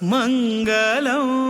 मंगलम्।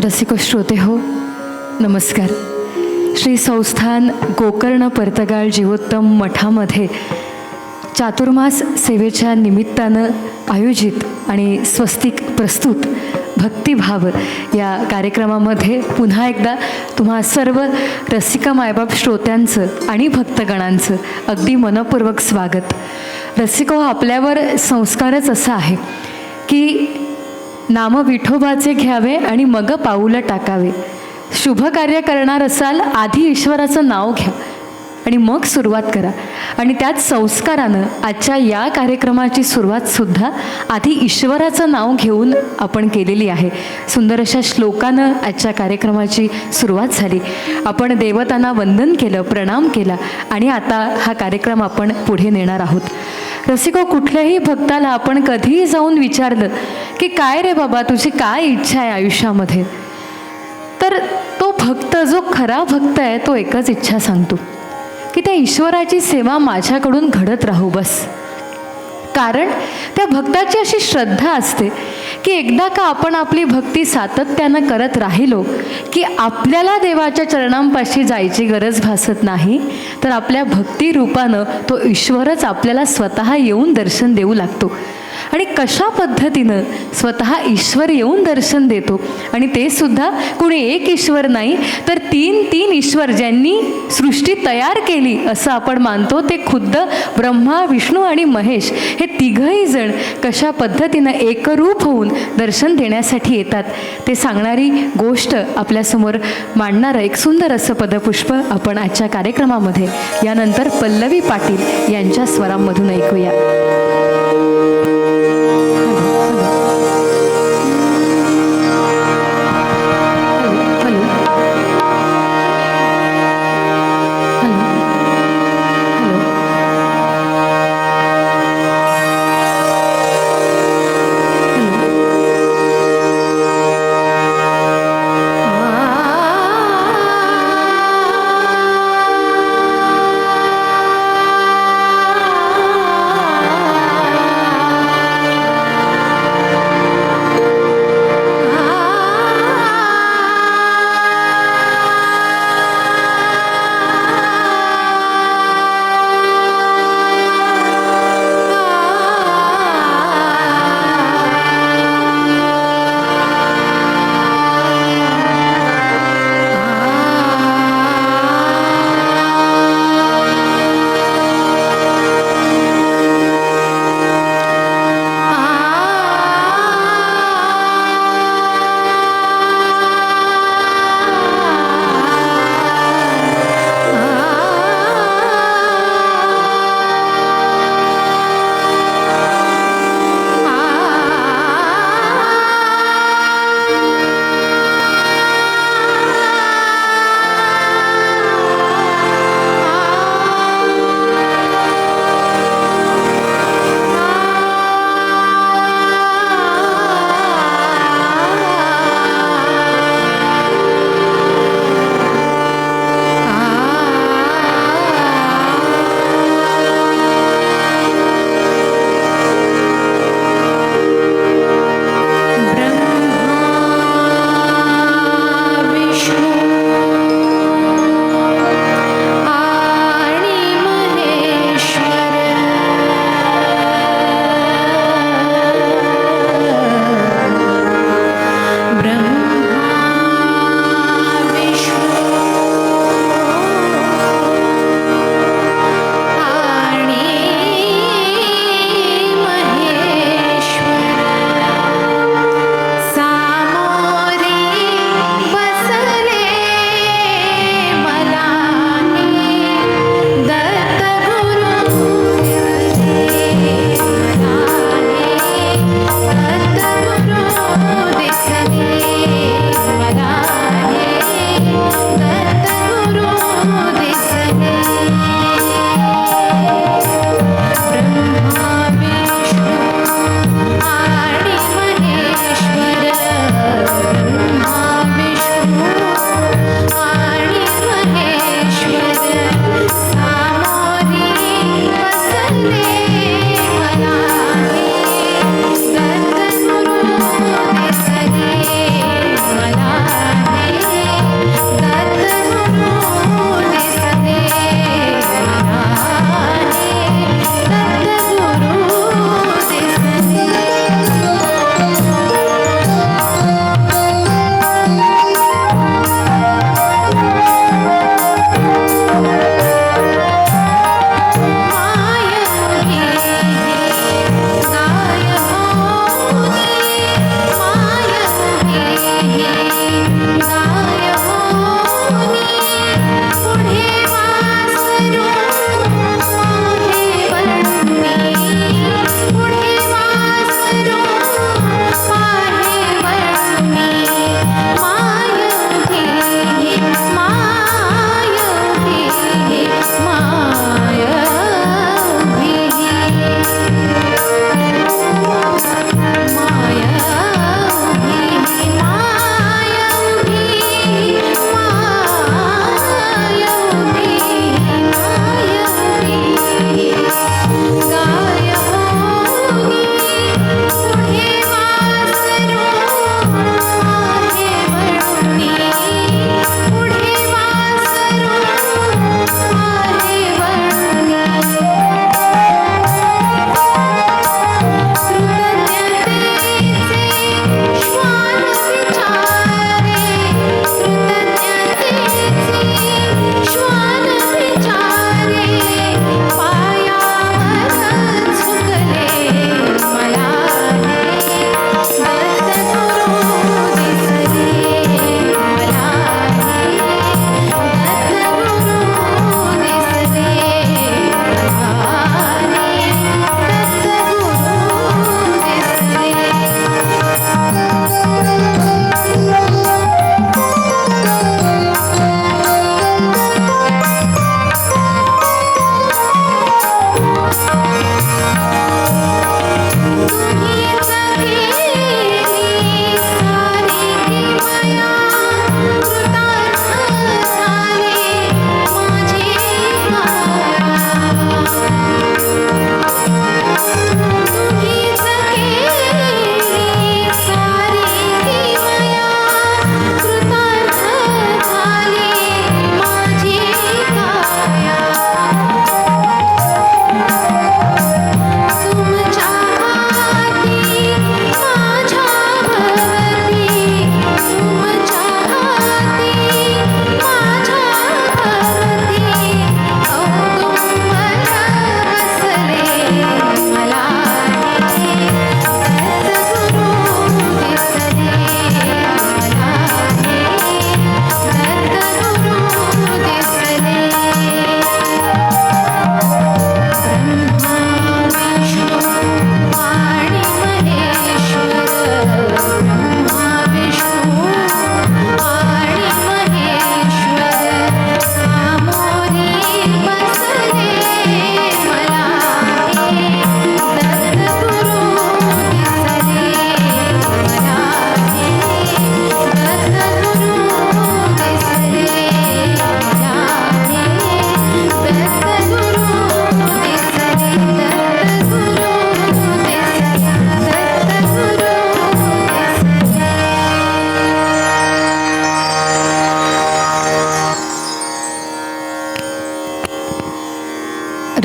रसिक श्रोते हो, नमस्कार. श्री संस्थान गोकर्ण पर्तगाळ जीवोत्तम मठामध्ये चातुर्मास सेवेच्या निमित्तानं आयोजित आणि स्वस्तिक प्रस्तुत भक्तिभाव या कार्यक्रमामध्ये पुन्हा एकदा तुम्हा सर्व रसिका मायबाप श्रोत्यांचं आणि भक्तगणांचं अगदी मनपूर्वक स्वागत. रसिको, आपल्यावर संस्कारच असा आहे की नाम विठोबाचे घ्यावे आणि मग पाऊलं टाकावे. शुभ कार्य करणार असाल आधी ईश्वराचं नाव घ्या आणि मग सुरुवात करा. आणि त्याच संस्कारानं आजच्या या कार्यक्रमाची सुरुवातसुद्धा आधी ईश्वराचं नाव घेऊन आपण केलेली आहे. सुंदर अशा श्लोकानं आजच्या कार्यक्रमाची सुरुवात झाली. आपण देवतांना वंदन केलं, प्रणाम केला आणि आता हा कार्यक्रम आपण पुढे नेणार आहोत. रसिको, कुठल्याही भक्ताला आपण कधीही जाऊन विचारलं की काय रे बाबा, तुझी काय इच्छा आहे आयुष्यामध्ये, तर तो भक्त, जो खरा भक्त आहे, तो एकच इच्छा सांगतो की त्या ईश्वराची सेवा माझ्याकडून घडत राहू बस. कारण त्या भक्ताची अशी श्रद्धा असते की एकदा का आपण आपली भक्ती सातत्यानं करत राहिलो की आपल्याला देवाच्या चरणांपाशी जायची गरज भासत नाही, तर आपल्या भक्ती रूपानं तो ईश्वरच आपल्याला स्वतः येऊन दर्शन देऊ लागतो. आणि कशा पद्धतीनं स्वतः ईश्वर येऊन दर्शन देतो, आणि ते सुद्धा कुणी एक ईश्वर नाही तर तीन ईश्वर ज्यांनी सृष्टी तयार केली असं आपण मानतो, ते खुद्द ब्रह्मा, विष्णू आणि महेश हे तिघही जण कशा पद्धतीनं एकरूप होऊन दर्शन देण्यासाठी येतात ते सांगणारी गोष्ट आपल्यासमोर मांडणारं एक सुंदर असं पदपुष्प आपण आजच्या कार्यक्रमामध्ये यानंतर पल्लवी पाटील यांच्या स्वरांमधून ऐकूया.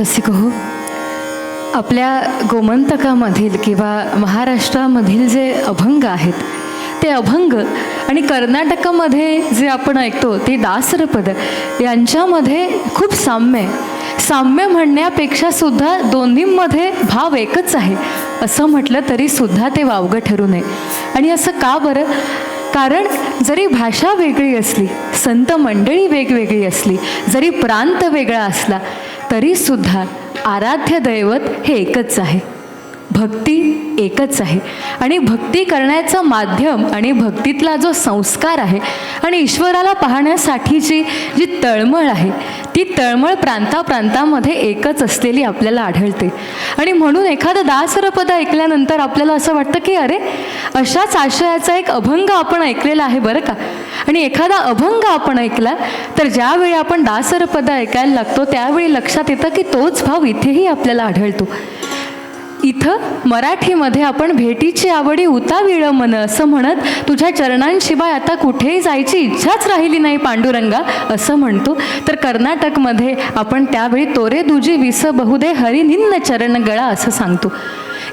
रसिक हो, आपल्या गोमंतकामधील किंवा महाराष्ट्रामधील जे अभंग आहेत ते अभंग आणि कर्नाटकामध्ये जे आपण ऐकतो ते दासरपद यांच्यामध्ये खूप साम्य आहे. साम्य म्हणण्यापेक्षा सुद्धा दोन्हींमध्ये भाव एकच आहे असं म्हटलं तरी सुद्धा ते वावगं ठरू नये. आणि असं का बरं? कारण जरी भाषा वेगळी असली, संत मंडळी वेगवेगळी असली, जरी प्रांत वेगळा असला तरीसुद्धा आराध्य दैवत हे एकच आहे, भक्ती एकच आहे. आणि भक्ती करण्याचं माध्यम आणि भक्तीतला जो संस्कार आहे आणि ईश्वराला पाहण्यासाठीची जी तळमळ आहे ती तळमळ प्रांतामध्ये एकच असलेली आपल्याला आढळते. आणि म्हणून एखादं दासरपद ऐकल्यानंतर आपल्याला असं वाटतं की अरे, अशाच आशयाचा एक अभंग आपण ऐकलेला आहे बरं का. आणि एखादा अभंग आपण ऐकला तर ज्यावेळी आपण दासरपद ऐकायला लागतो त्यावेळी लक्षात येतं की तोच भाव इथेही आपल्याला आढळतो. इथं मराठीमध्ये आपण भेटीची आवडी उतावीळ मन असं म्हणत तुझ्या चरणांशिवाय आता कुठेही जायची इच्छाच राहिली नाही पांडुरंगा असं म्हणतो. तर कर्नाटकमध्ये आपण त्यावेळी तोरे दुजी विस बहुदे हरी निन्न चरण गळा असं सांगतो.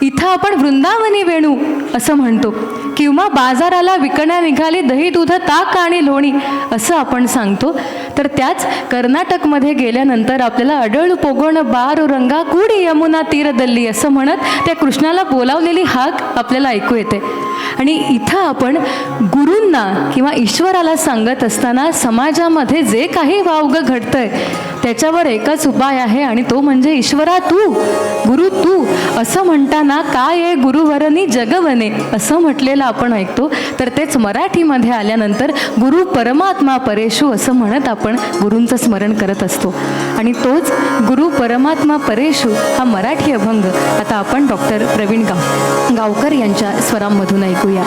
इथं आपण वृंदावनी वेणू असं म्हणतो किंवा बाजाराला विकण्या निघाली दही दूध ताक आणि लोणी असं आपण सांगतो. तर त्याच कर्नाटकमध्ये गेल्यानंतर आपल्याला अडळ पोगोण बारू रंगा कुडी यमुना तीरदल्ली असं म्हणत त्या कृष्णाला बोलावलेली हाक आपल्याला ऐकू येते. आणि इथं आपण गुरूंना किंवा ईश्वराला सांगत असताना समाजामध्ये जे काही वावगं घडतंय त्याच्यावर एकच उपाय आहे आणि तो म्हणजे ईश्वरा तू, गुरु तू असं म्हणताना काय आहे गुरुवरनी जगवने असं म्हटलेलं आपण ऐकतो. तर तेच मराठीमध्ये आल्यानंतर गुरु परमात्मा परेशू असं म्हणत आपण गुरूंचं स्मरण करत असतो. आणि तोच गुरु परमात्मा परेशू हा मराठी अभंग आता आपण डॉक्टर प्रवीण गावकर यांच्या स्वरांमधून ऐकूया.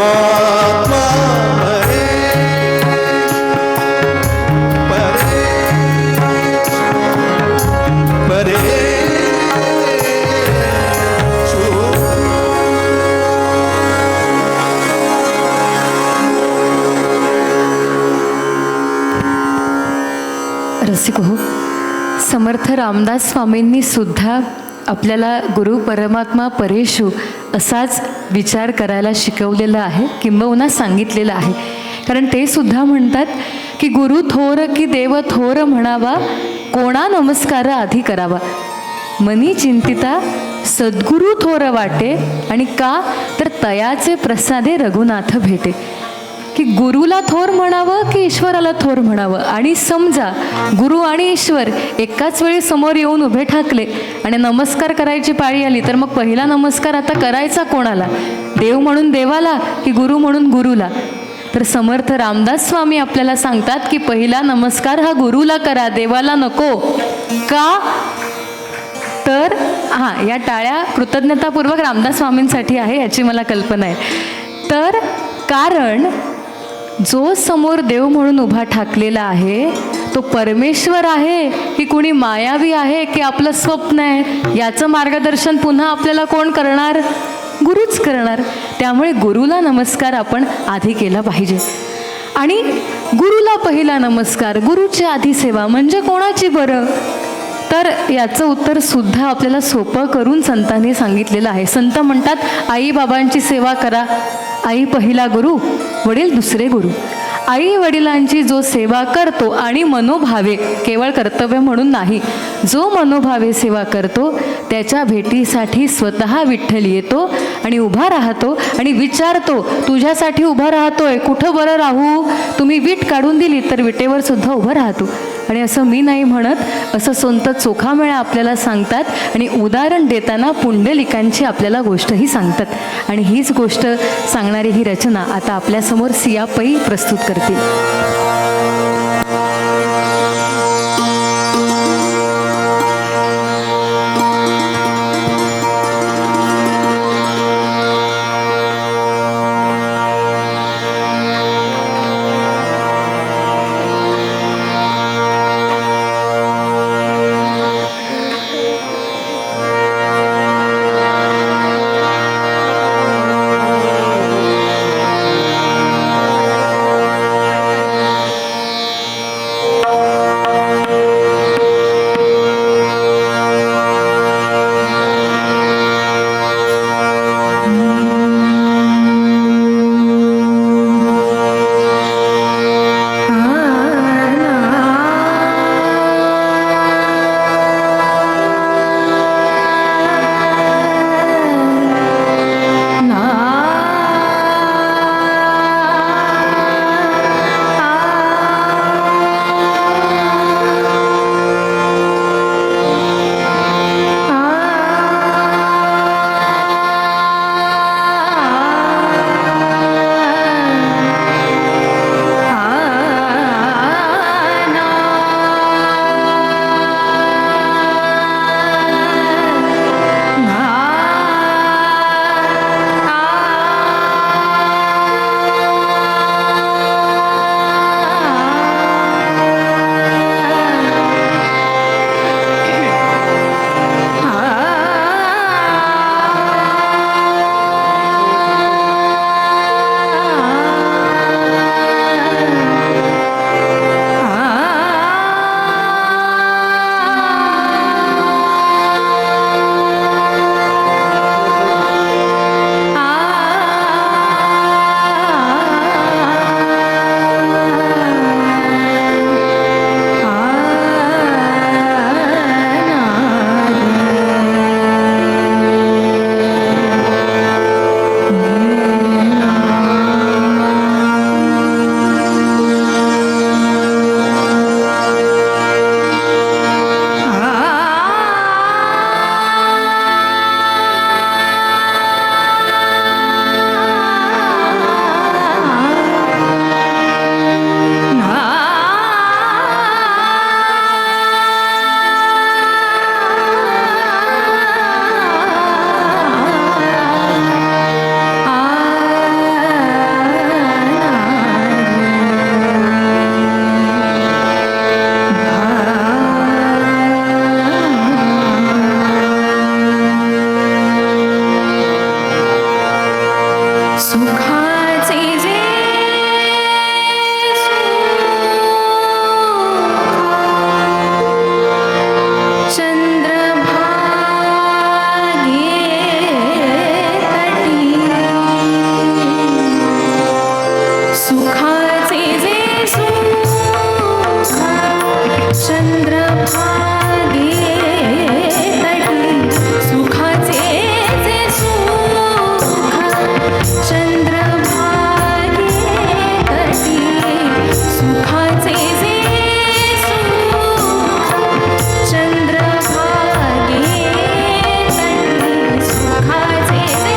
परमात्मा रसिक हो, समर्थ रामदास स्वामींनी सुद्धा आपल्याला गुरु परमात्मा परेशु असाच विचार करायला शिकवलेला आहे, किंबहुना सांगितलेलं आहे. कारण ते सुद्धा म्हणतात की गुरु थोर की देव थोर म्हणावा, कोणा नमस्कार आधी करावा. मनी चिंतिता सद्गुरु थोर वाटे, आणि का तर तयाचे प्रसादे रघुनाथ भेटे. की गुरुला थोर म्हणावं की ईश्वराला थोर म्हणावं. आणि समजा गुरु आणि ईश्वर एकाच वेळी समोर येऊन उभे ठाकले आणि नमस्कार करायची पाळी आली, तर मग पहिला नमस्कार आता करायचा कोणाला? देव म्हणून देवाला की गुरु म्हणून गुरुला? तर समर्थ रामदास स्वामी आपल्याला सांगतात की पहिला नमस्कार हा गुरुला करा, देवाला नको. का? तर या टाळ्या कृतज्ञतापूर्वक रामदास स्वामींसाठी आहे, याची मला कल्पना आहे. तर कारण जो समोर देव म्हणून उभा ठाकलेला आहे तो परमेश्वर आहे की कुणी मायावी आहे की आपलं स्वप्न आहे, याचं मार्गदर्शन पुन्हा आपल्याला कोण करणार? गुरुच करणार. त्यामुळे गुरुला नमस्कार आपण आधी केला पाहिजे. आणि गुरुला पहिला नमस्कार, गुरुची आधी सेवा म्हणजे कोणाची बरं? तर याचं उत्तर सुद्धा आपल्याला सोपं करून संतांनी सांगितलेलं आहे. संत म्हणतात आई बाबांची सेवा करा, आई पहिला गुरु, वडील दुसरे गुरु. आई वडिलांची जो सेवा करतो आणि मनोभावे, केवळ कर्तव्य म्हणून नाही, जो मनोभावे सेवा करतो त्याच्या भेटीसाठी स्वतः विठ्ठल येतो आणि उभा राहतो आणि विचारतो, तुझ्यासाठी उभा राहतोय, कुठं बरं राहू? तुम्ही वीट काढून दिली तर विटेवर सुद्धा उभं राहतो. आणि असं मी नाही म्हणत, असं संत चोखामेळा आपल्याला सांगतात. आणि उदाहरण देताना पुंडलिकांची आपल्याला गोष्टही सांगतात. आणि हीच गोष्ट सांगणारी ही रचना आता आपल्यासमोर सिया पै प्रस्तुत करतील. सुखाचे जे सुख चंद्रभागे तटी सुखाचे जे सुख चंद्रभागे तटी सुखाचे जे सुख चंद्रभागे तटी सुखाचे जे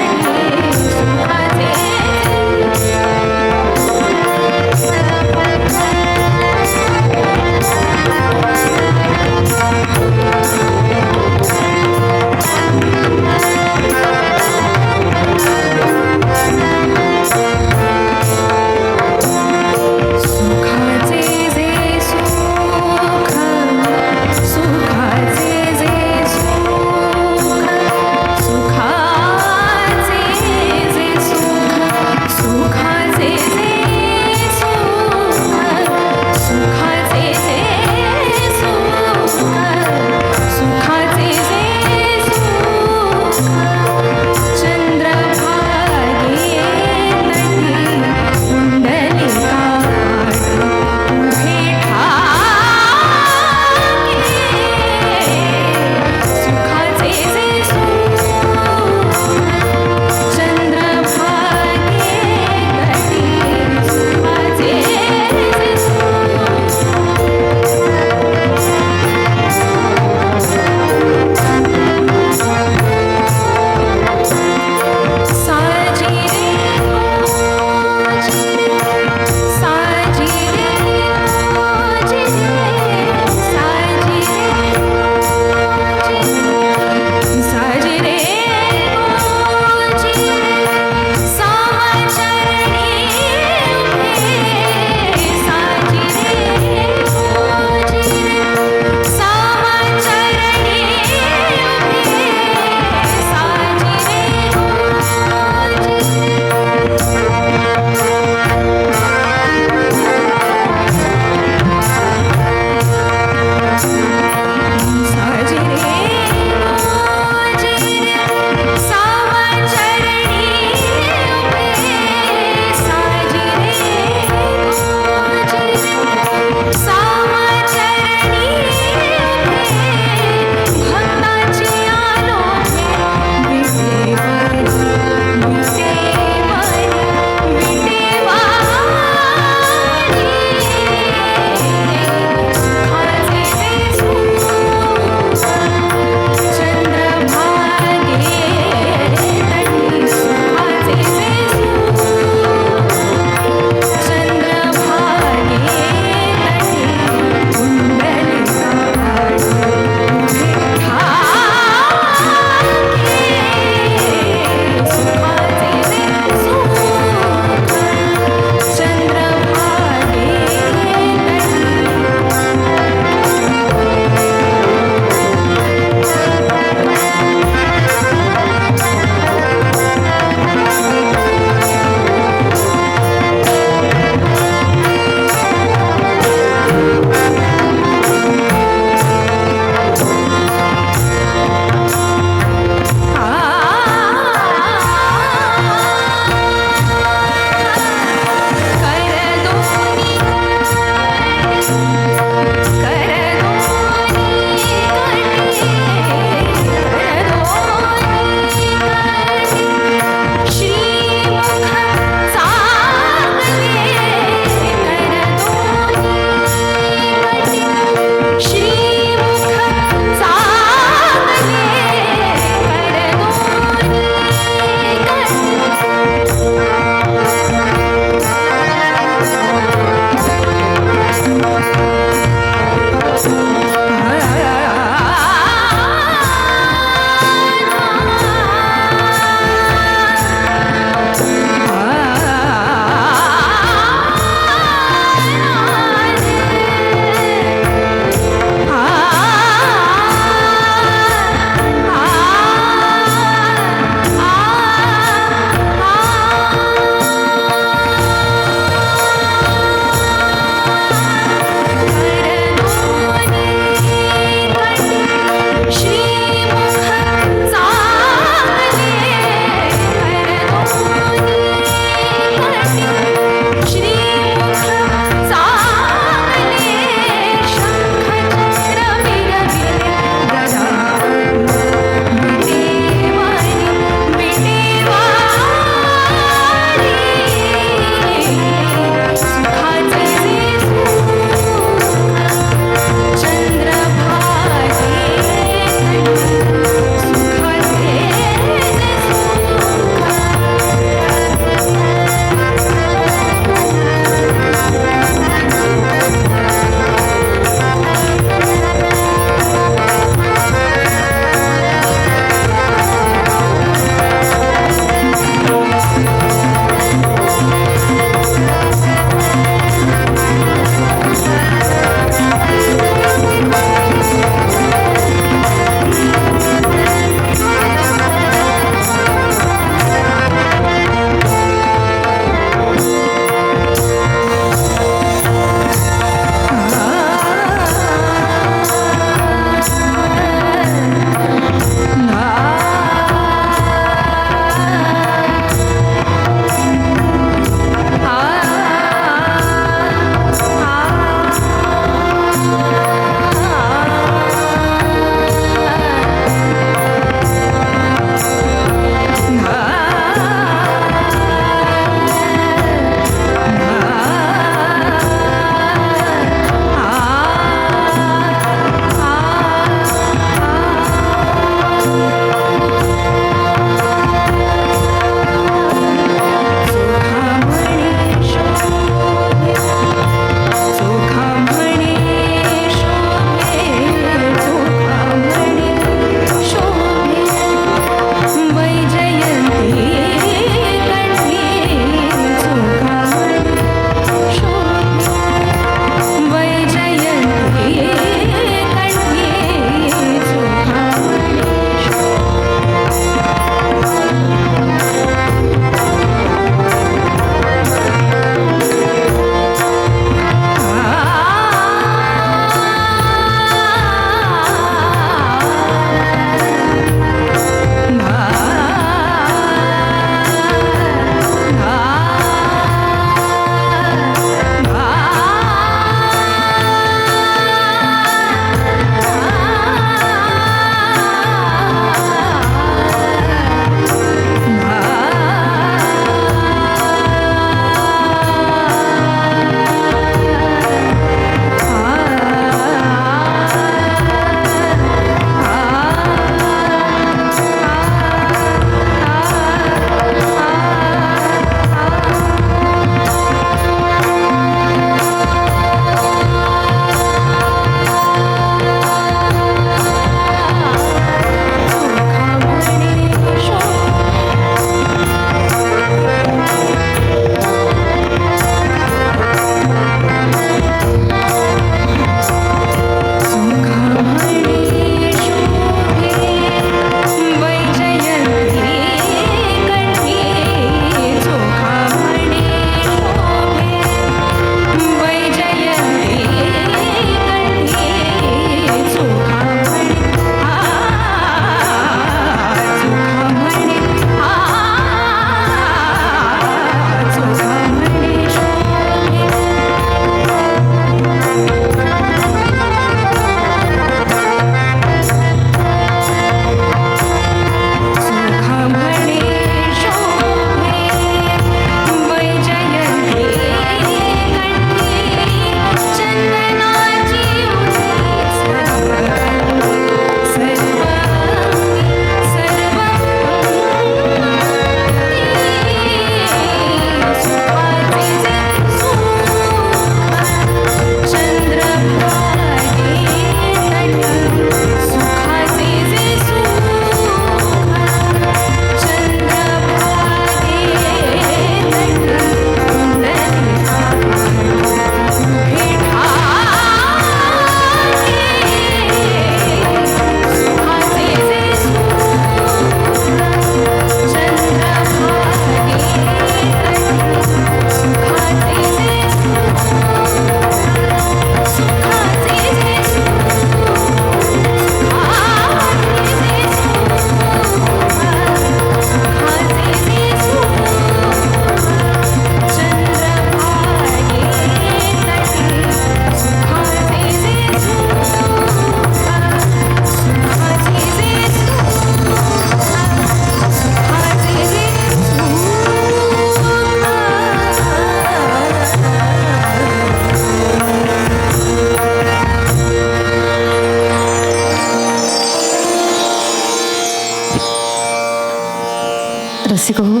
रसिक हो,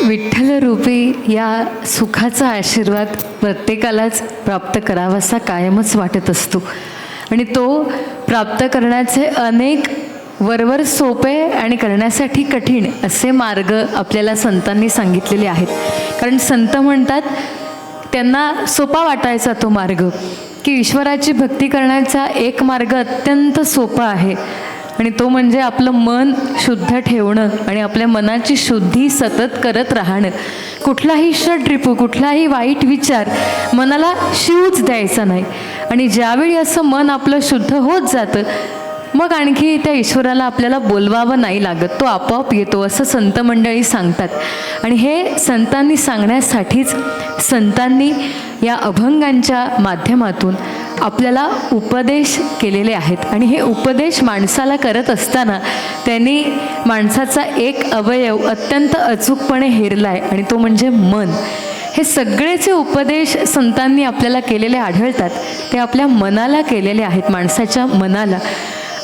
विठ्ठल रूपी या सुखाचा आशीर्वाद प्रत्येकालाच प्राप्त करावासा कायमच वाटत असतो आणि तो प्राप्त करण्याचे अनेक वरवर सोपे आणि करण्यासाठी कठीण असे मार्ग आपल्याला संतांनी सांगितलेले आहेत. कारण संत म्हणतात त्यांना सोपा वाटायचा तो मार्ग, की ईश्वराची भक्ती करण्याचा एक मार्ग अत्यंत सोपा आहे आणि तो म्हणजे आपलं मन शुद्ध ठेवणं आणि आपल्या मनाची शुद्धी सतत करत राहणं. कुठलाही षड्रिपू, कुठलाही वाईट विचार मनाला शिवूच द्यायचा नाही. आणि ज्यावेळी असं मन आपलं शुद्ध होत जातं मग आणखी त्या ईश्वराला आपल्याला बोलवावं नाही लागत, तो आपोआप येतो असं संत मंडळी सांगतात. आणि हे संतांनी सांगण्यासाठीच संतांनी या अभंगांच्या माध्यमातून आपल्याला उपदेश केलेले आहेत. आणि हे उपदेश माणसाला करत असताना त्यांनी माणसाचा एक अवयव अत्यंत अचूकपणे हेरला आहे आणि तो म्हणजे मन. हे सगळेचे उपदेश संतांनी आपल्याला केलेले आढळतात ते आपल्या मनाला केलेले आहेत, माणसाच्या मनाला.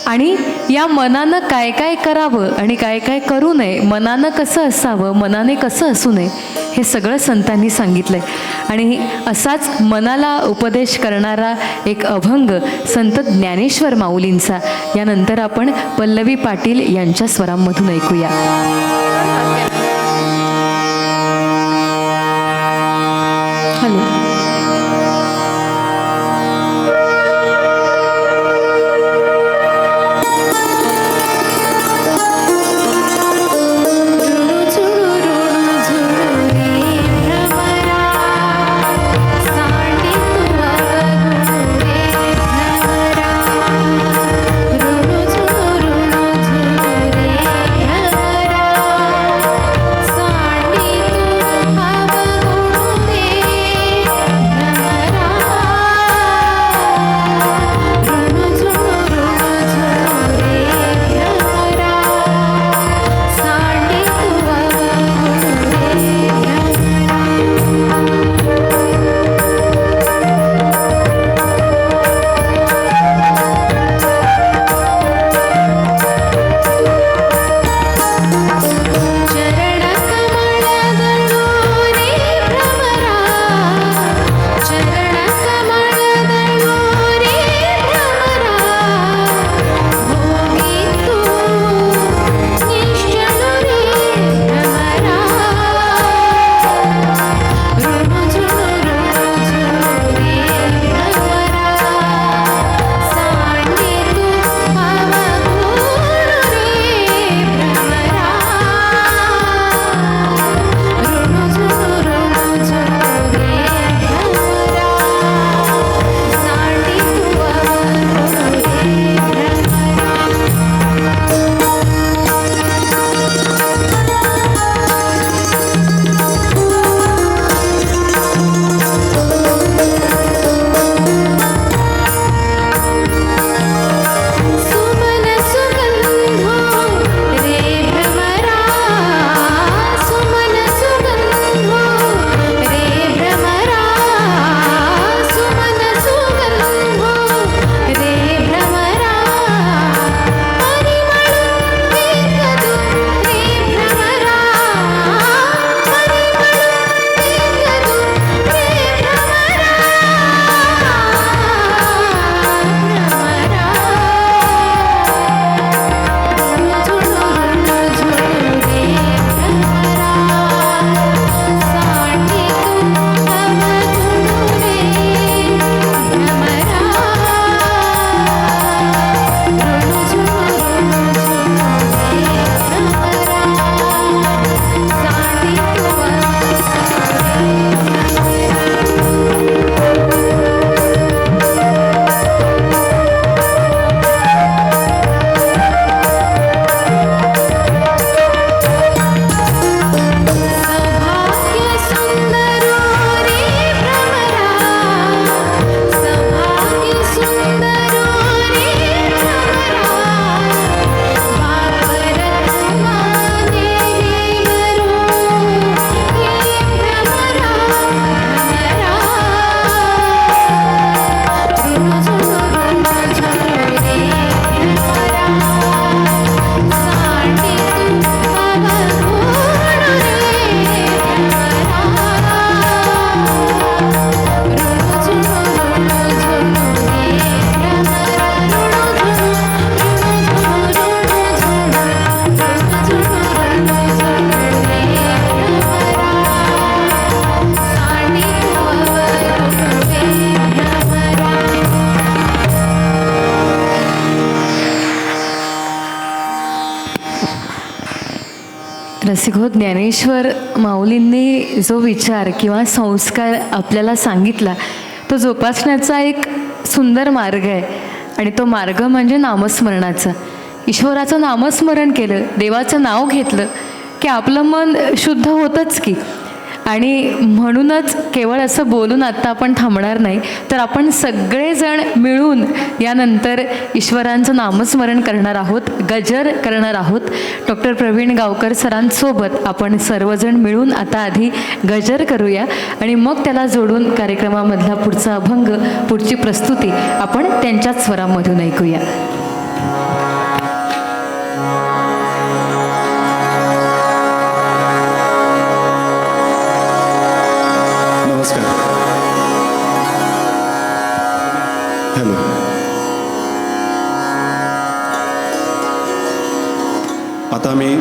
आणि या मनानं काय काय करावं आणि काय काय करू नये, मनानं कसं असावं, मनाने कसं असू नये, हे सगळं संतांनी सांगितलं आहे. आणि असाच मनाला उपदेश करणारा एक अभंग संत ज्ञानेश्वर माऊलींचा यानंतर आपण पल्लवी पाटील यांच्या स्वरांमधून ऐकूया. हॅलो. रसिको, ज्ञानेश्वर माऊलींनी जो विचार किंवा संस्कार आपल्याला सांगितला तो जोपासण्याचा एक सुंदर मार्ग आहे आणि तो मार्ग म्हणजे नामस्मरणाचा. ईश्वराचं नामस्मरण केलं, देवाचं नाव घेतलं की आपलं मन शुद्ध होतंच की. आणि म्हणूनच केवळ असं बोलून आत्ता आपण थांबणार नाही, तर आपण सगळेजण मिळून यानंतर ईश्वरांचं नामस्मरण करणार आहोत, गजर करणार आहोत. डॉक्टर प्रवीण गावकर सरांसोबत आपण सर्वजण मिळून आता आधी गजर करूया आणि मग त्याला जोडून कार्यक्रमामधला पुढचा अभंग, पुढची प्रस्तुती आपण त्यांच्याच स्वरामधून ऐकूया. हॅलो. आता आम्ही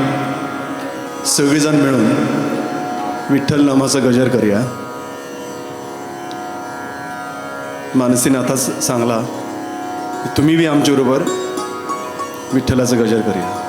सगळीजण मिळून विठ्ठल नामाचा गजर करूया. मानसीने आताच सांगला, तुम्ही बी आमच्याबरोबर विठ्ठलाचं गजर करूया.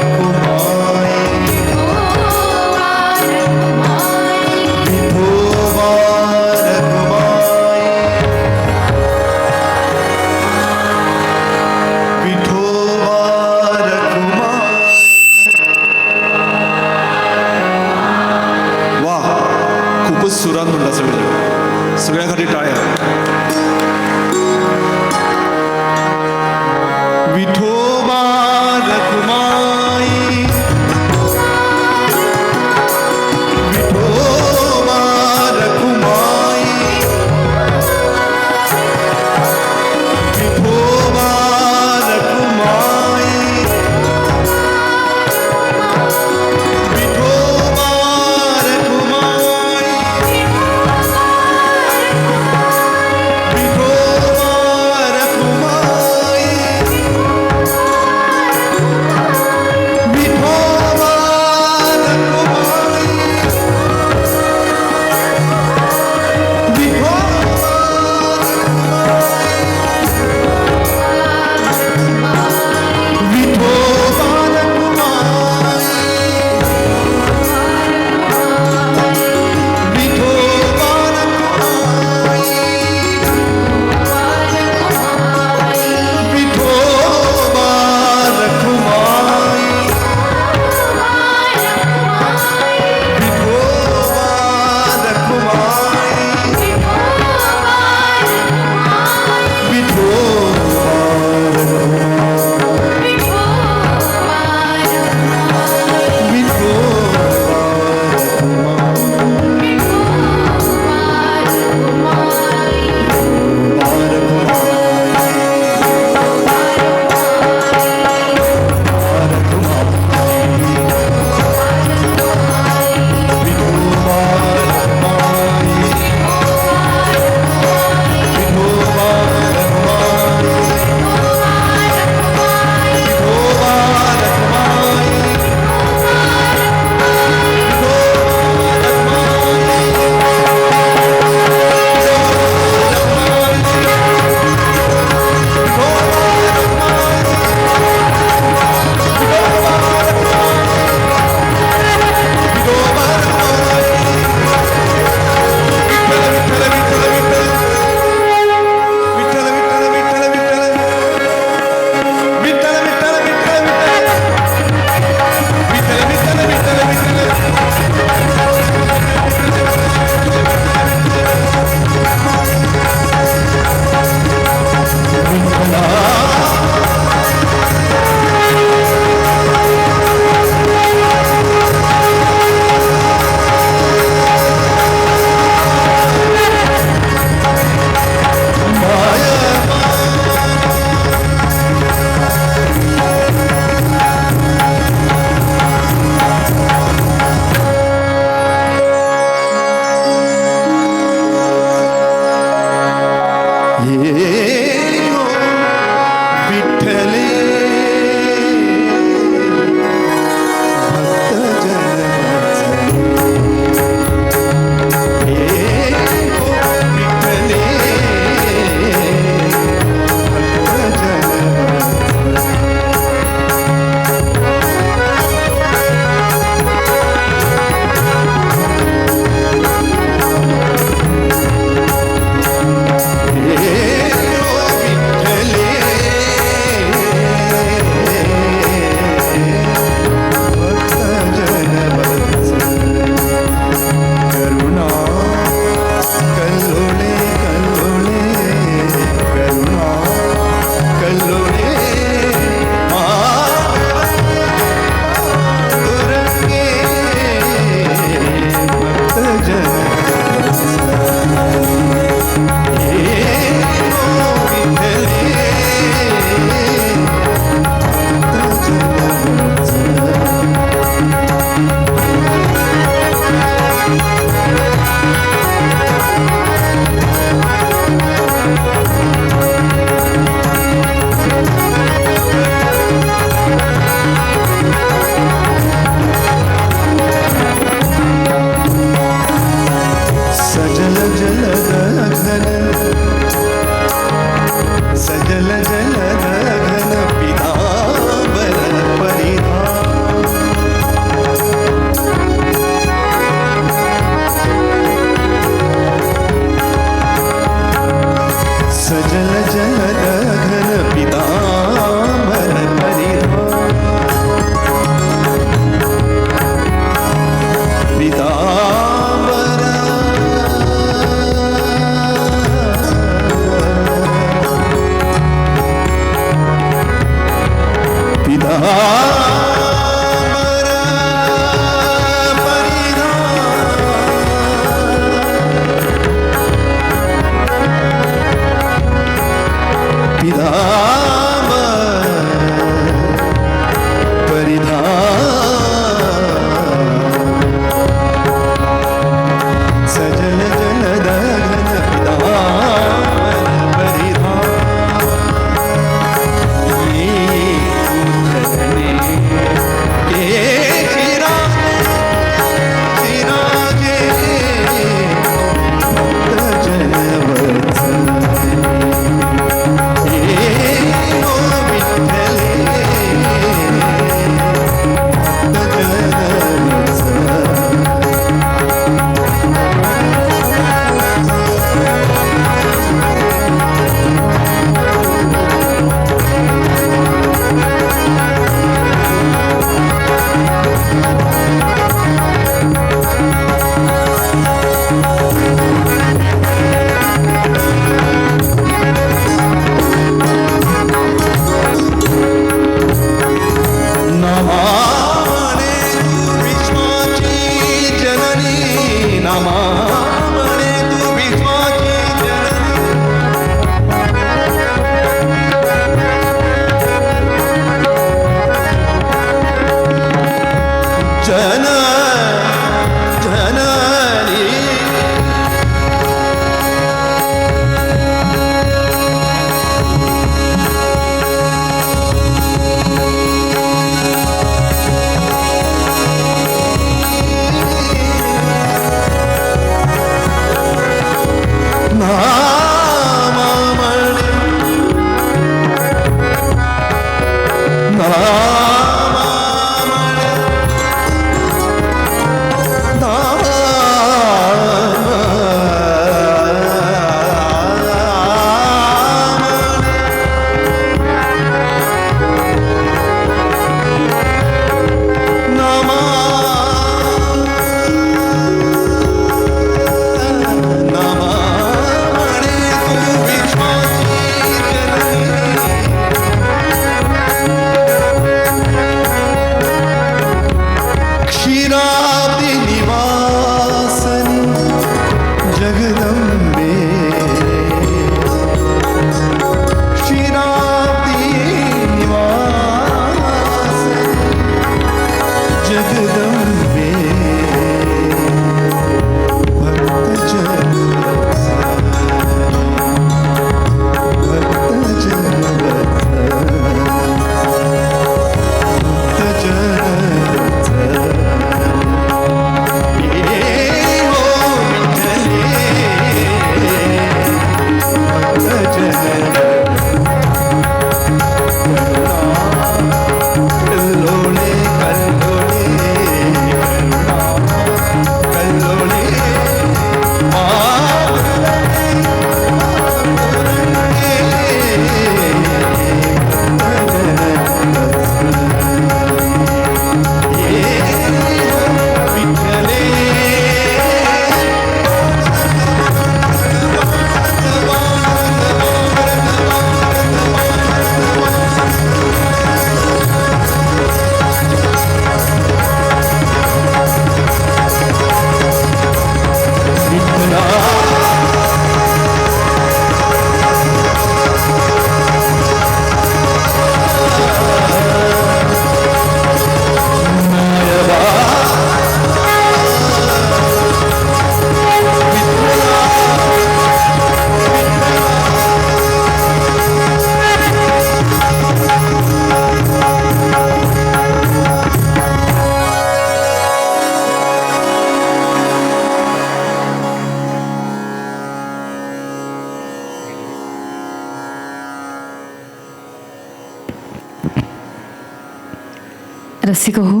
रसिक हो,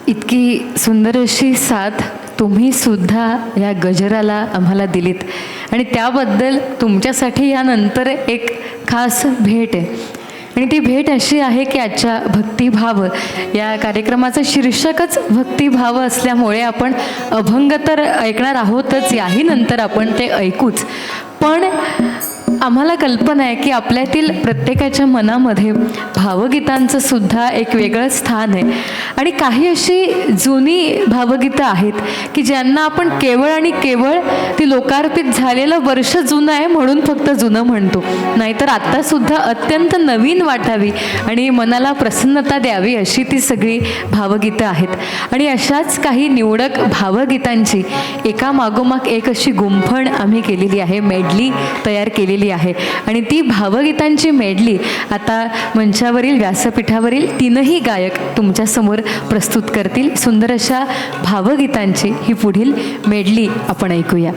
इतकी सुंदर अशी साथ तुम्ही सुद्धा या गजराला आम्हाला दिलीत आणि त्याबद्दल तुमच्यासाठी यानंतर एक खास भेट आहे. आणि ती भेट अशी आहे की आजच्या भक्तिभाव या कार्यक्रमाचं शीर्षकच भक्तिभाव असल्यामुळे आपण अभंग तर ऐकणार आहोतच, याही नंतर आपण ते ऐकूच. पण आम्हाला कल्पना आहे की आपल्यातील प्रत्येकाच्या मनामध्ये भावगीतांचं सुद्धा एक वेगळं स्थान आहे. आणि काही अशी जुनी भावगीतं आहेत की ज्यांना आपण केवळ आणि केवळ ती लोकार्पित झालेलं वर्ष जुनं आहे म्हणून फक्त जुनं म्हणतो, नाहीतर आत्तासुद्धा अत्यंत नवीन वाटावी आणि मनाला प्रसन्नता द्यावी अशी ती सगळी भावगीतं आहेत. आणि अशाच काही निवडक भावगीतांची एकामागोमाग एक अशी गुंफण आम्ही केलेली आहे, मेडली तयार केलेली आहे. आणि ती भावगीतांची मेडली आता मंचावरील व्यासपीठावरील तीनही गायक तुमच्यासमोर प्रस्तुत करतील. सुंदर अशा भावगीतांची ही पुढील मेडली आपण ऐकूया.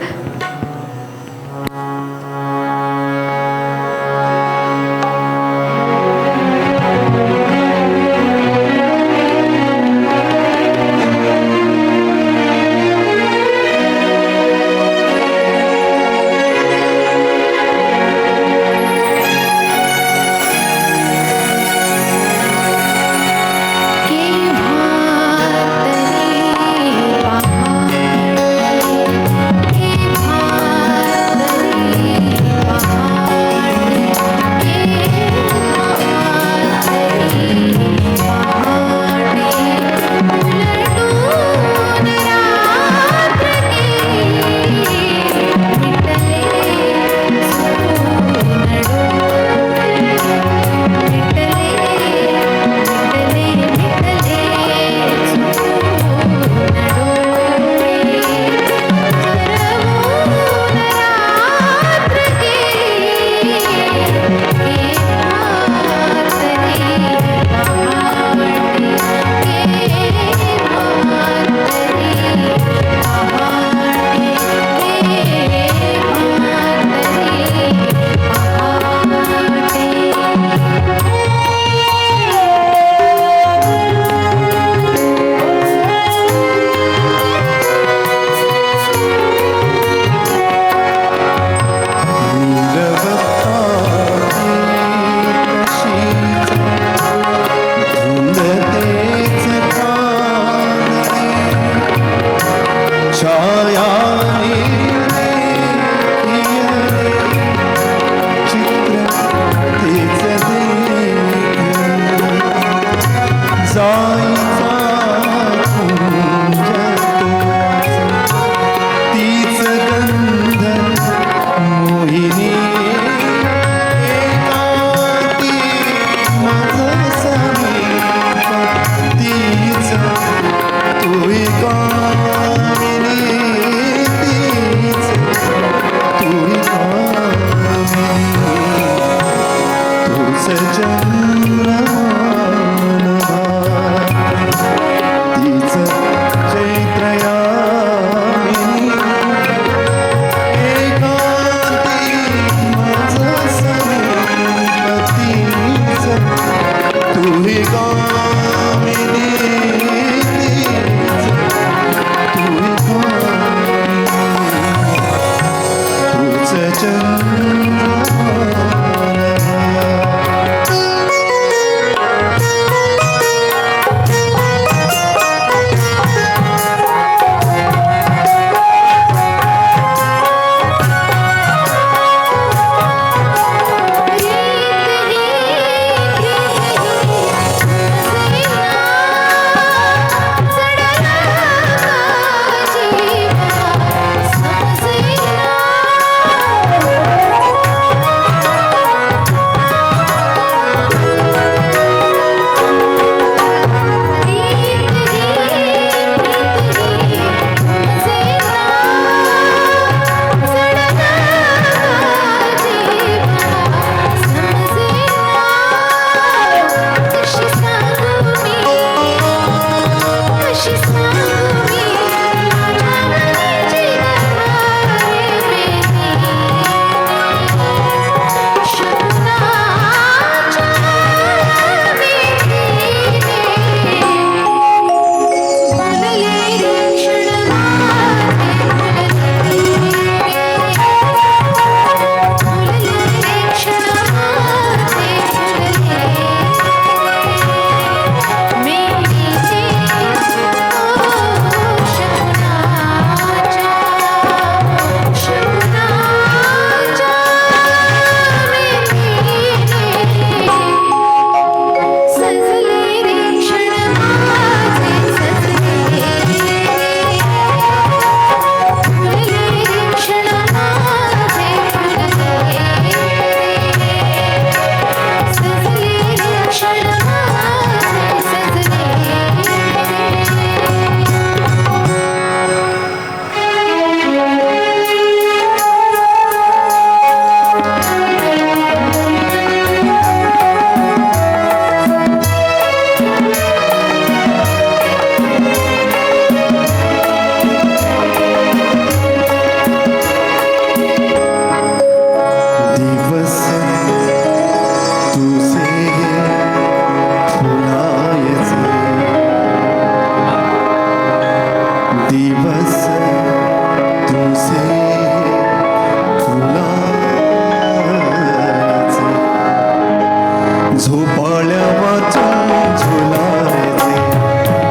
झोपाळ्या वाचून झुलायचे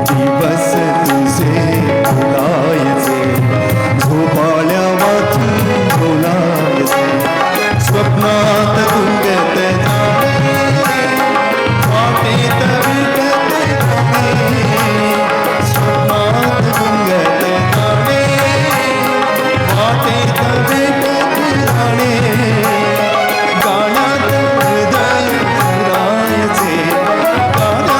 दिवस तुझे फुलायचे झोपाळ्या वाचून झुलायचे स्वप्नात गुंगत जाणे वाटेत विकत जाणे स्वप्नात गुंगत जाणे वाटेत विकत जाणे गाण्यात हृदय रायचे गाण्यात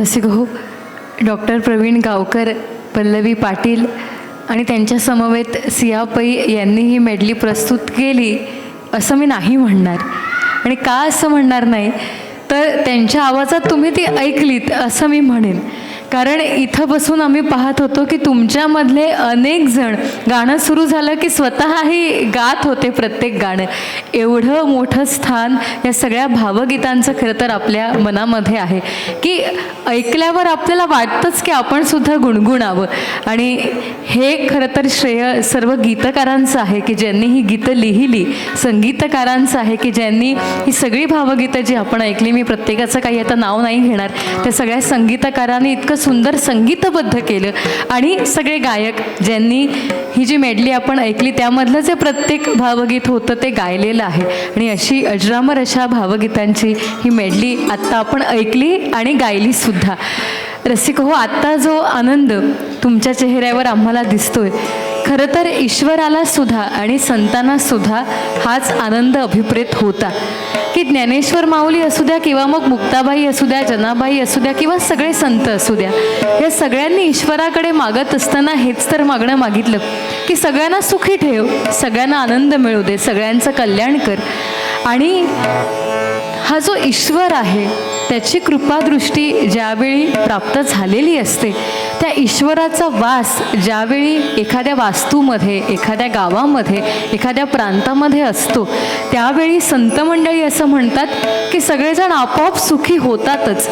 रसिक हो, डॉक्टर प्रवीण गावकर, पल्लवी पाटील आणि त्यांच्या समवेत सिया पै यांनी ही मेडली प्रस्तुत केली असं मी नाही म्हणणार. आणि का असं म्हणणार नाही, तर त्यांच्या आवाजात तुम्ही ती ऐकलीत असं मी म्हणेन. कारण इथं बसून आम्ही पाहत होतो की तुमच्यामधले अनेक जण गाणं सुरू झालं की स्वतःही गात होते प्रत्येक गाणं. एवढं मोठं स्थान या सगळ्या भावगीतांचं खरं तर आपल्या मनामध्ये आहे की ऐकल्यावर आपल्याला वाटतंच की आपण सुद्धा गुणगुणावं. आणि हे खरं तर श्रेय सर्व गीतकारांचं आहे की ज्यांनी ही गीतं लिहिली, संगीतकारांचं आहे की ज्यांनी ही सगळी भावगीतं जी आपण ऐकली, मी प्रत्येकाचं काही आता नाव नाही घेणार, त्या सगळ्या संगीतकारांनी इतकं सुंदर संगीतबद्ध केलं. आणि सगळे गायक ज्यांनी ही जी मेडली आपण ऐकली त्यामधलं जे प्रत्येक भावगीत होतं ते गायलेलं आहे. आणि अशी अजरामर अशा भावगीतांची ही मेडली आत्ता आपण ऐकली आणि गायली सुद्धा. रसिक हो, आत्ता जो आनंद तुमच्या चेहऱ्यावर आम्हाला दिसतोय, खरं तर ईश्वराला सुद्धा आणि संतांना सुद्धा हाच आनंद अभिप्रेत होता की ज्ञानेश्वर माऊली असू द्या किंवा मग मुक्ताबाई असू द्या, जनाबाई असू द्या किंवा सगळे संत असू द्या, या सगळ्यांनी ईश्वराकडे मागत असताना हेच तर मागणं मागितलं की सगळ्यांना सुखी ठेव, सगळ्यांना आनंद मिळू दे, सगळ्यांचं कल्याण कर. आणि हा जो ईश्वर आहे त्याची कृपादृष्टी ज्यावेळी प्राप्त झालेली असते, त्या ईश्वराचा वास ज्यावेळी एखाद्या वास्तूमध्ये, एखाद्या गावामध्ये, एखाद्या प्रांतामध्ये असतो, त्यावेळी संत मंडळी असं म्हणतात की सगळेजण आपोआप सुखी होतातच.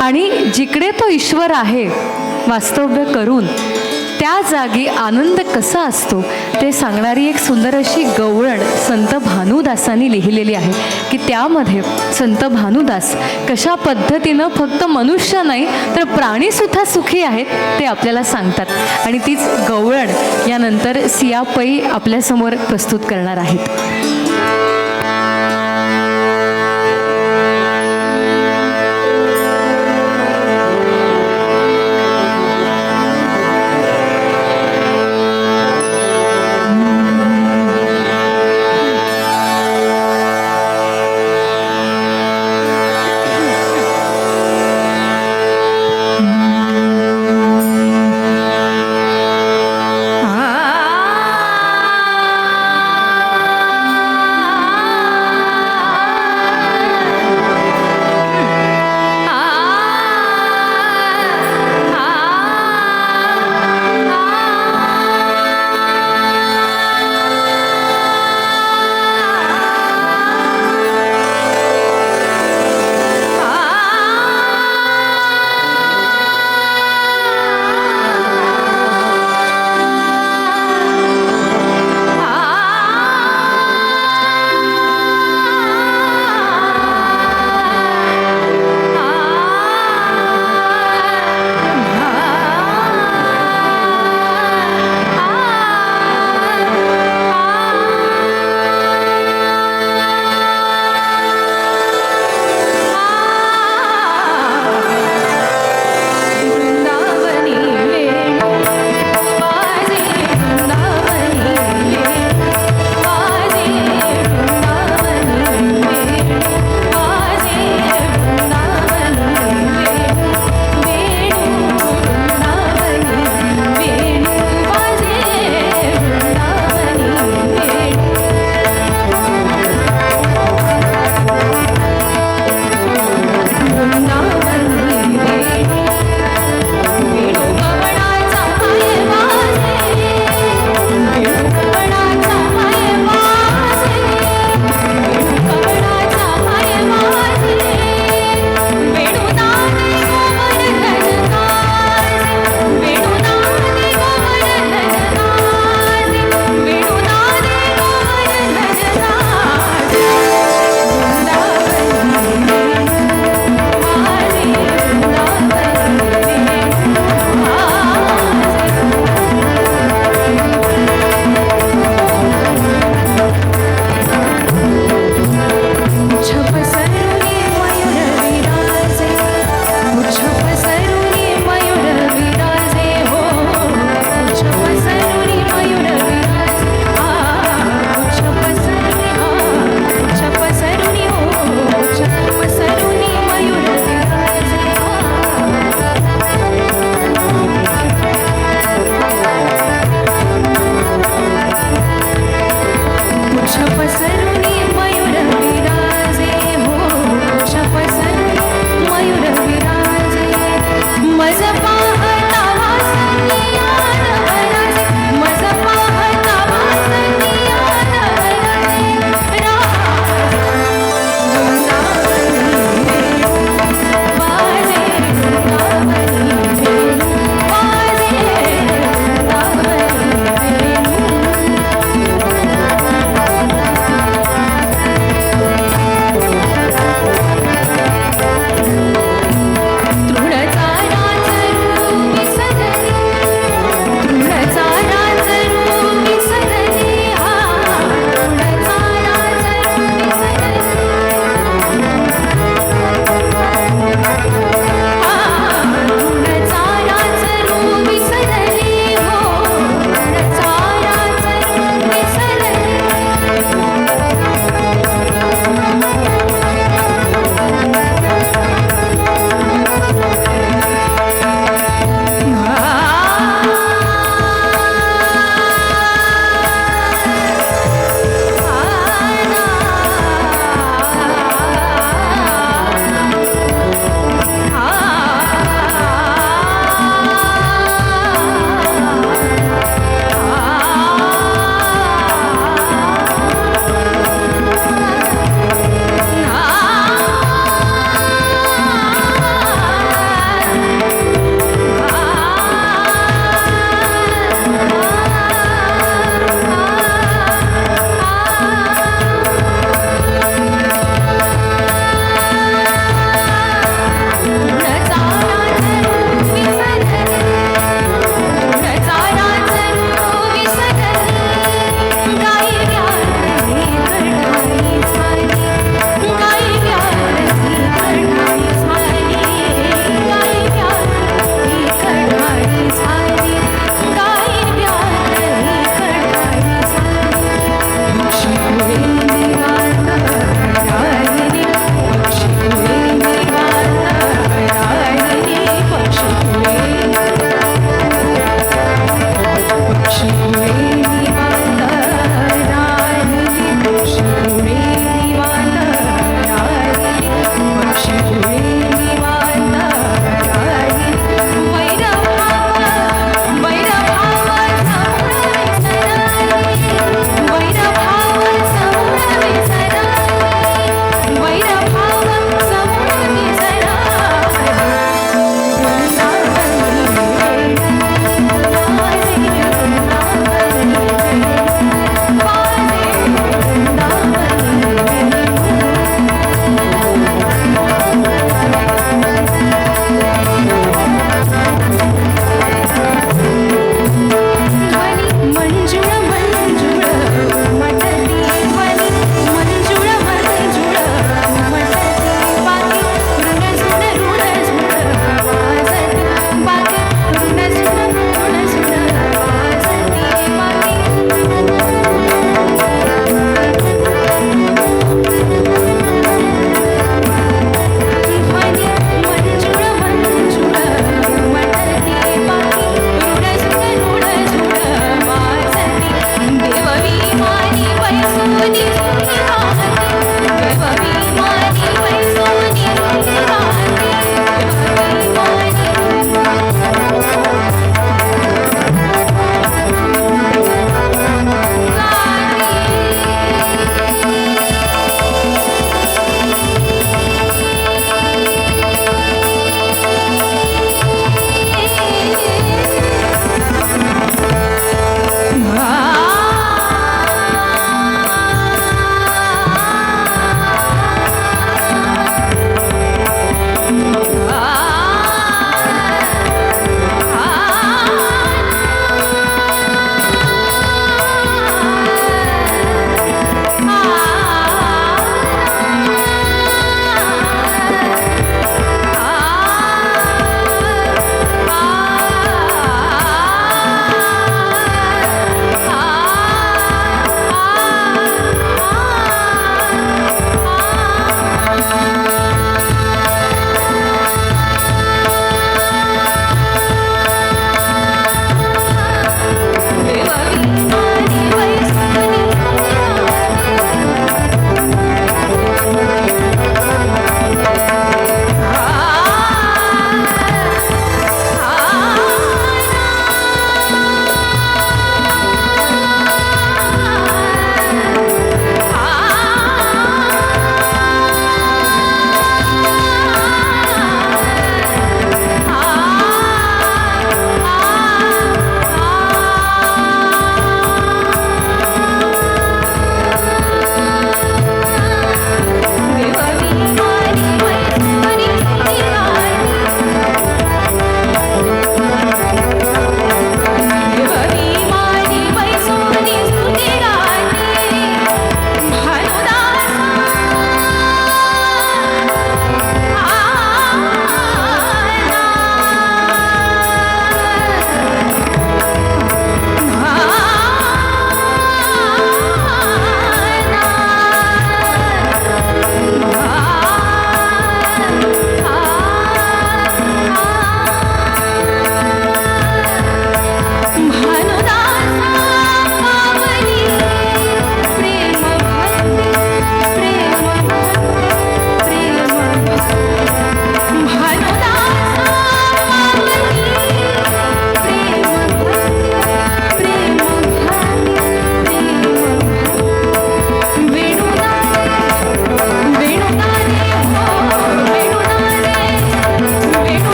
आणि जिकडे तो ईश्वर आहे वास्तव्य करून त्या जागी आनंद कसा असतो ते सांगणारी एक सुंदर अशी गवळण संत भानुदासांनी लिहिलेली आहे की त्यामध्ये संत भानुदास कशा पद्धतीनं फक्त मनुष्य नाही तर प्राणीसुद्धा सुखी आहेत ते आपल्याला सांगतात. आणि तीच गवळण यानंतर सिया पै आपल्यासमोर प्रस्तुत करणार आहेत.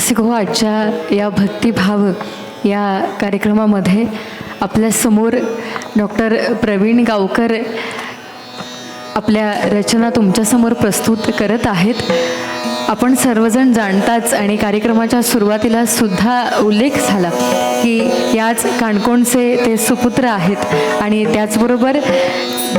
रसिक हो, आजच्या या भक्तिभाव या कार्यक्रमामध्ये आपल्यासमोर डॉक्टर प्रवीण गावकर आपल्या रचना तुमच्यासमोर प्रस्तुत करत आहेत. आपण सर्वजण जाणताच आणि कार्यक्रमाच्या सुरुवातीला सुद्धा उल्लेख झाला की याच काणकोणचे ते सुपुत्र आहेत आणि त्याचबरोबर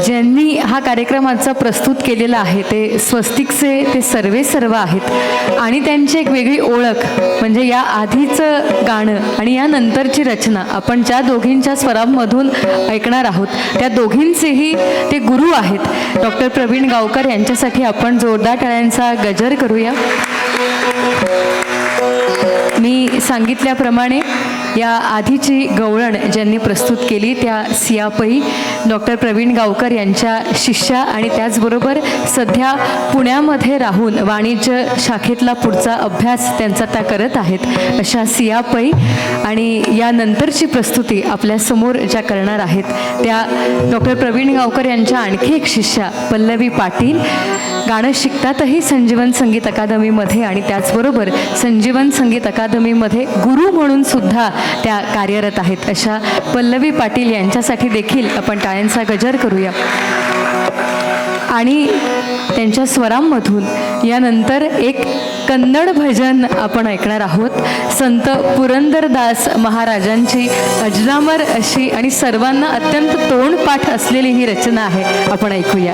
ज्यांनी हा कार्यक्रमाचा प्रस्तुत केलेला आहे ते स्वस्तिकचे ते सर्व आहेत आणि त्यांची एक वेगळी ओळख म्हणजे या आधीचं गाणं आणि या नंतरची रचना आपण ज्या दोघींच्या स्वरांमधून ऐकणार आहोत त्या दोघींचेही ते गुरु आहेत. डॉक्टर प्रवीण गावकर यांच्यासाठी आपण जोरदार टाळ्यांचा गजर करूया. मी सांगितल्याप्रमाणे या आधीची गवळण ज्यांनी प्रस्तुत केली त्या सियापई डॉक्टर प्रवीण गावकर यांच्या शिष्या आणि त्याचबरोबर सध्या पुण्यामध्ये राहून वाणिज्य शाखेतला पुढचा अभ्यास त्यांचा त्या करत आहेत अशा सियापई. आणि यानंतरची प्रस्तुती आपल्यासमोर ज्या करणार आहेत त्या डॉक्टर प्रवीण गावकर यांच्या आणखी एक शिष्या पल्लवी पाटील. गाणं शिकतातही संजीवन संगीत अकादमीमध्ये आणि त्याचबरोबर संजीवन संगीत अकादमीमध्ये गुरु म्हणून सुद्धा त्या कार्यरत आहेत. अशा पल्लवी पाटील यांच्यासाठी देखील आपण टाळ्यांचा गजर करूया. आणि त्यांच्या स्वरांमधून यानंतर एक कन्नड भजन आपण ऐकणार आहोत. संत पुरंदरदास महाराजांची अजरामर अशी आणि सर्वांना अत्यंत तोंडपाठ असलेली ही रचना आहे. आपण ऐकूया.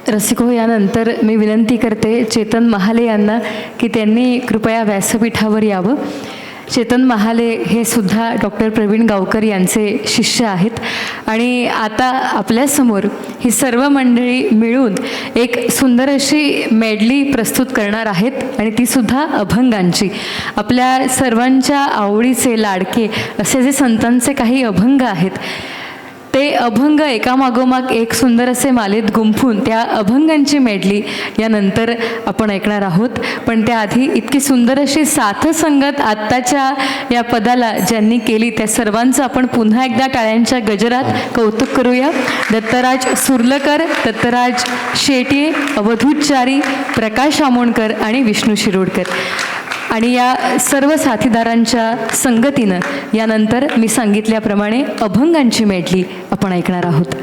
रसिको, यानंतर मी विनंती करते चेतन महाले यांना की त्यांनी कृपया व्यासपीठावर यावं. चेतन महाले हे सुद्धा डॉक्टर प्रवीण गावकर यांचे शिष्य आहेत आणि आता आपल्यासमोर ही सर्व मंडळी मिळून एक सुंदर अशी मेडली प्रस्तुत करणार आहेत आणि तीसुद्धा अभंगांची. आपल्या सर्वांच्या आवडीचे लाडके असे जे संतांचे काही अभंग आहेत ते अभंग एकामागोमाग एक सुंदर असे मालेत गुंफून त्या अभंगांची मेडली यानंतर आपण ऐकणार आहोत. पण त्याआधी इतकी सुंदर अशी साथसंगत आत्ताच्या या पदाला ज्यांनी केली त्या सर्वांचं आपण पुन्हा एकदा टाळ्यांच्या गजरात कौतुक करूया. दत्तराज सुर्लकर, दत्तराज शेट्ये, अवधूतचारी, प्रकाश आमोणकर आणि विष्णू शिरोडकर. आणि या सर्व साथीदारांच्या संगतीनं यानंतर मी सांगितल्याप्रमाणे अभंगांची मेडली आपण ऐकणार आहोत.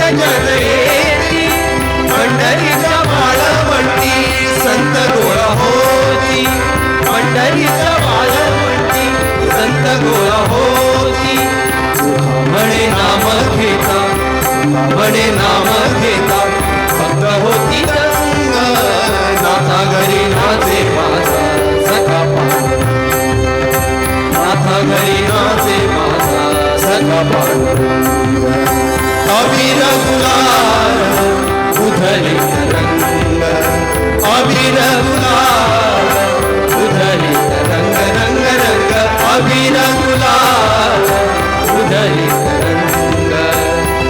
भजन येती पंढरीच्या माळवंती संत गोळा होती पंढरीच्या माळवंती संत गोळा होती म्हणे नाम घेता म्हणे नाम घेता भक्त होती रंग नाथा घरी नाचे माझा सखा नाथा घरी नाचे माझा सखा अबीर गुलाल उधळीत रंग अबीर गुलाल उधळीत रंग रंग रंग अबीर गुलाल उधळीत रंग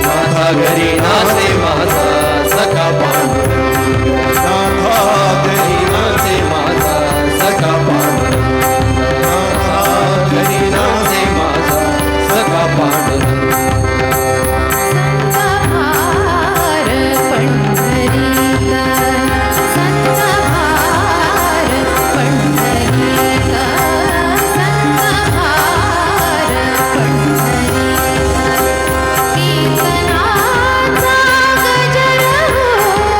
नाथा घरी नाचे माझा सखा नाथा घरी नाचे माझा सखा नाथा घरी नाचे माझा सखा संगभार पंढरीका संगभार पंढरीका संगभार पंढरीका कीर्तनाचा गजर होता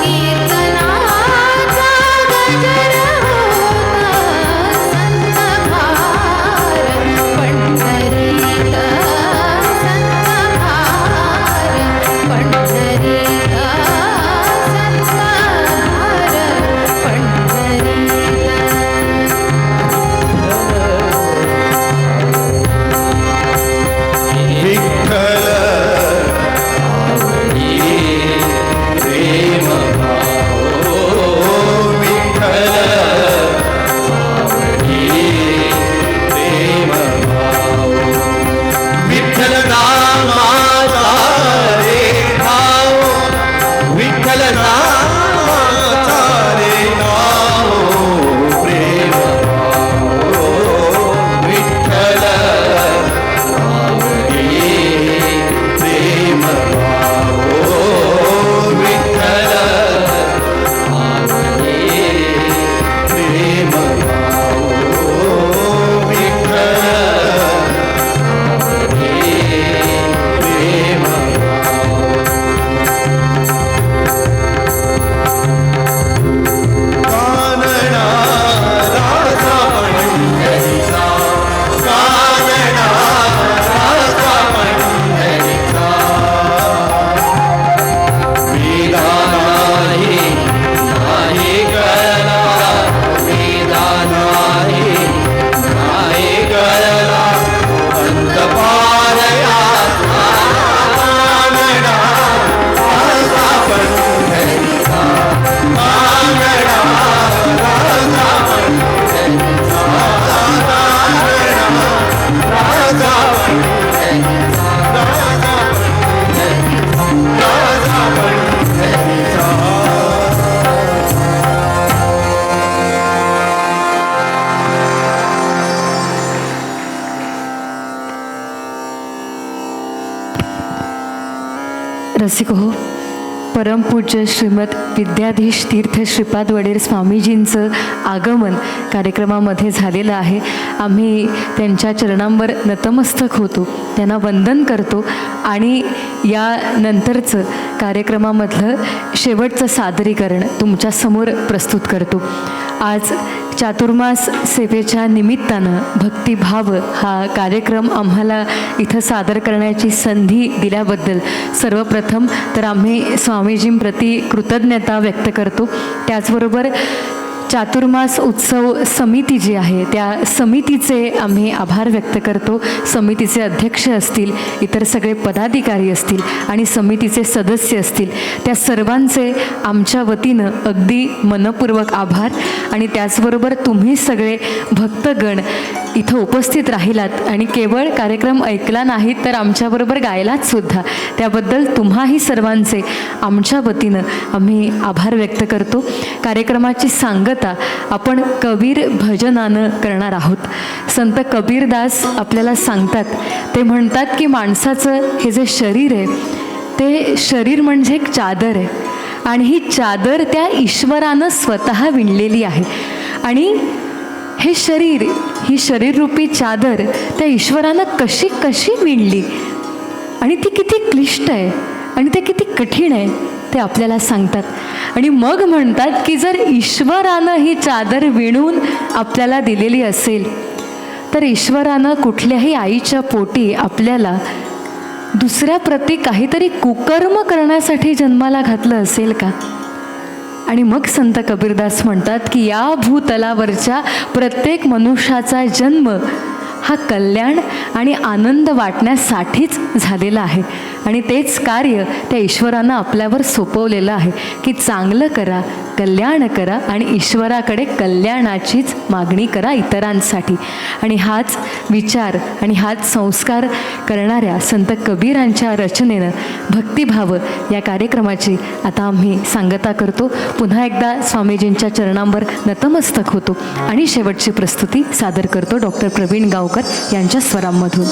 कीर्तनाचा गजर होता संगभार पंढरीका संगभार पंढरीका संगभार पंढरीका विठ्ठल प्रेम भाव विठ्ठल प्रेम भाव विठ्ठल नामाचा रे भाव विठ्ठल नामाचा रे नाव प्रेम भाव विठ्ठल प्रेम भाव विठ्ठल प्रेम भाव विठ्ठल प्रेम कानडा राजा पंढरीचा कानडा राजा पंढरीचा वेदा नाही कळला वेदा नाही कळला अंत पारया कानडा राजा पंढरीचा कानडा राजा पंढरीचा राजा पंढरीचा राजा पंढरीचा रसिक हो, परमपूज्य श्रीमद विद्याधीश तीर्थ श्रीपाद वडेर स्वामीजींचं आगमन कार्यक्रमामध्ये झालेलं आहे. आम्ही त्यांच्या चरणांवर नतमस्तक होतो, त्यांना वंदन करतो आणि या नंतरचं कार्यक्रमामधलं शेवटचं सादरीकरण तुमच्यासमोर प्रस्तुत करतो. आज चातुर्मास सेवेच्या निमित्तानं भक्तिभाव हा कार्यक्रम आम्हाला इथं सादर करण्याची संधी दिल्याबद्दल सर्वप्रथम तर आम्ही स्वामीजींप्रती कृतज्ञता व्यक्त करतो. त्याचबरोबर चातुर्मास उत्सव समिती जी आहे त्या समितीचे आम्ही आभार व्यक्त करतो. समितीचे अध्यक्ष असतील, इतर सगळे पदाधिकारी असतील आणि समितीचे सदस्य असतील, त्या सर्वांचे आमच्या वतीनं अगदी मनपूर्वक आभार. आणि त्याचबरोबर तुम्ही सगळे भक्तगण इथं उपस्थित राहिलात आणि केवळ कार्यक्रम ऐकला नाहीत तर आमच्याबरोबर गायलात सुद्धा, त्याबद्दल तुम्हाही सर्वांचे आमच्या वतीनं आम्ही आभार व्यक्त करतो. कार्यक्रमाची सांगता आपण कबीर भजनानं करणार आहोत. संत कबीरदास आपल्याला सांगतात, ते म्हणतात की माणसाचं हे जे शरीर आहे ते शरीर म्हणजे एक चादर आहे आणि ही चादर त्या ईश्वरानं स्वतः विणलेली आहे. आणि हे शरीर, ही शरीररूपी चादर त्या ईश्वरानं कशी कशी विणली आणि ती किती क्लिष्ट आहे आणि ते किती कठीण आहे ते आपल्याला सांगतात. आणि मग म्हणतात की जर ईश्वरानं ही चादर विणून आपल्याला दिलेली असेल तर ईश्वरानं कुठल्याही आईच्या पोटी आपल्याला दुसऱ्या प्रती काहीतरी कुकर्म करण्यासाठी जन्माला घातलं असेल का? आणि मग संत कबीरदास म्हणतात की या भूतलावरच्या प्रत्येक मनुष्याचा जन्म हा कल्याण आणि आनंद वाटण्यासाठीच झालेला आहे. आणि तेच कार्य त्या ईश्वरानं आपल्यावर सोपवलेलं आहे की चांगलं करा, कल्याण करा आणि ईश्वराकडे कल्याणाचीच मागणी करा इतरांसाठी. आणि हाच विचार आणि हाच संस्कार करणाऱ्या संत कबीरांच्या रचनेनं भक्तिभाव या कार्यक्रमाची आता आम्ही सांगता करतो. पुन्हा एकदा स्वामीजींच्या चरणांवर नतमस्तक होतो आणि शेवटची प्रस्तुती सादर करतो डॉक्टर प्रवीण गावकर यांच्या स्वरांमधून.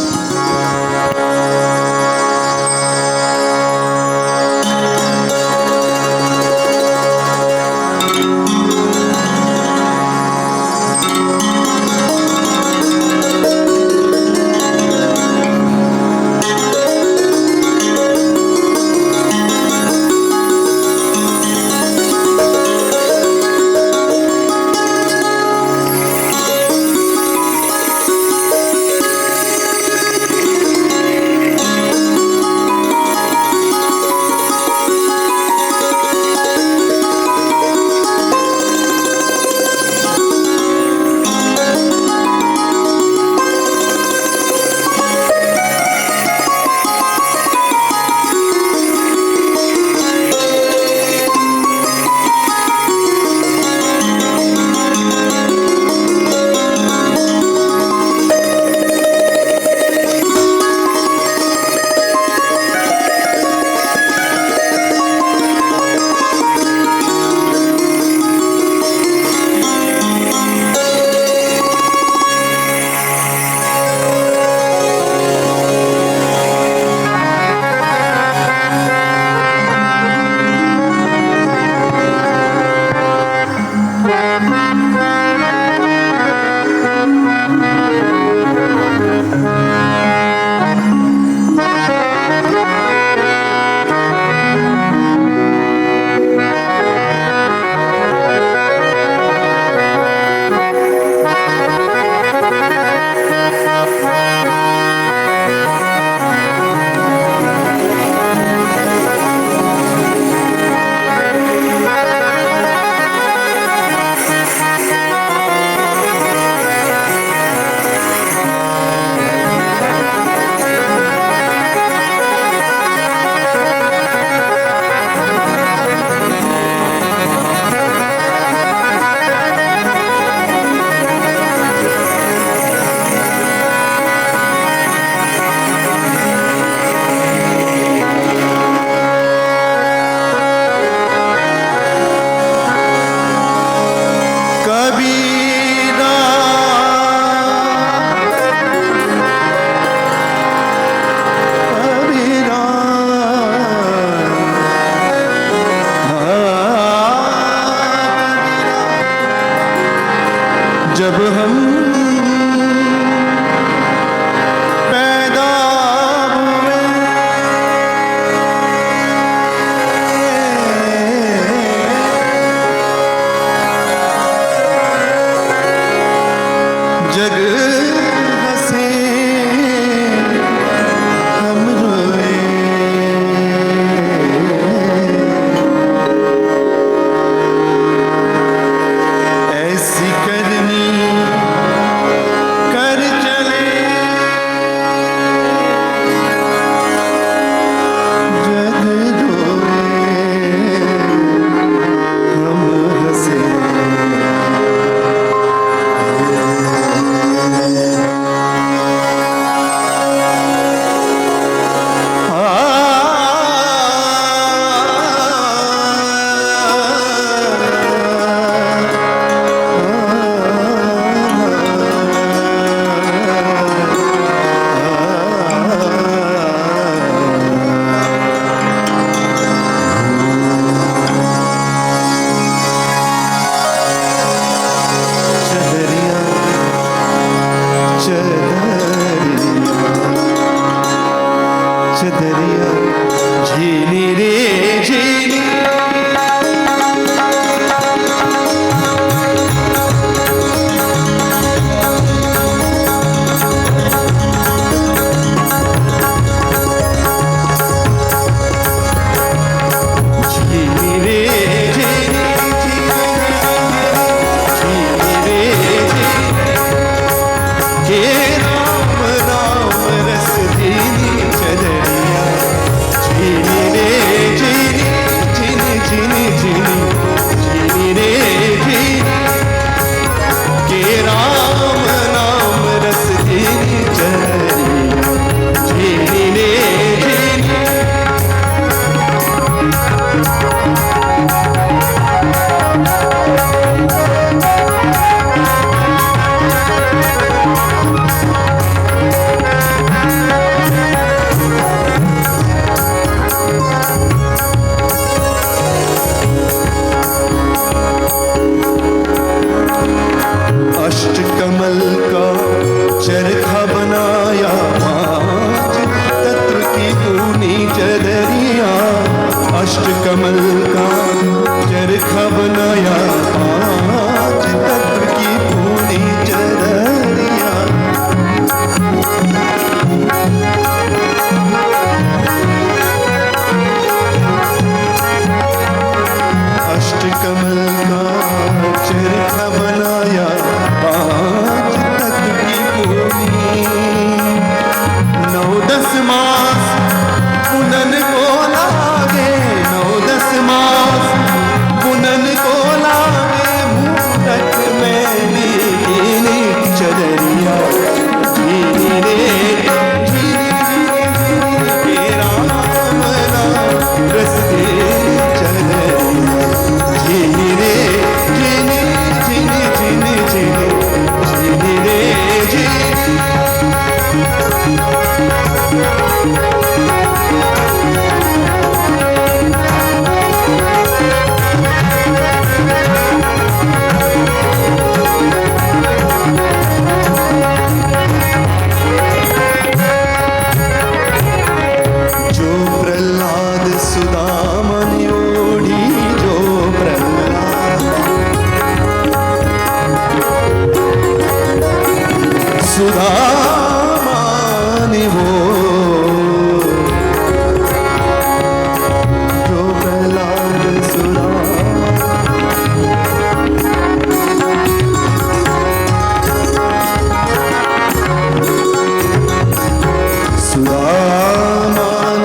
झिनी रे झिनी के राम नाम रस झिनी चरिया झिनी रे झिनी अष्टकमल का चरखा बनाया पाँच तत्व की पूनी चदरिया अष्टकमल का चरखा बनाया पाँच तत्व की पूनी चदरिया अष्टकमल का चरखा बनाया पाँच तत्व की पूनी नौ दस मास पुनन को लागे नौ दस मास पुनन को लागे मुहूर्त में नीली चदरिया झिनी रे झिनी झिनी के राम नाम रस चदरिया झिनी रे झिनी झिनी झिनी झिनी झिनी रे झिनी जो प्रहलाद सुदामनि ओढ़ी जो प्रहलाद सुदामनि वो जो प्रहलाद सुदामनि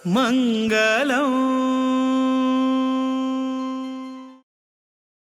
मंगलम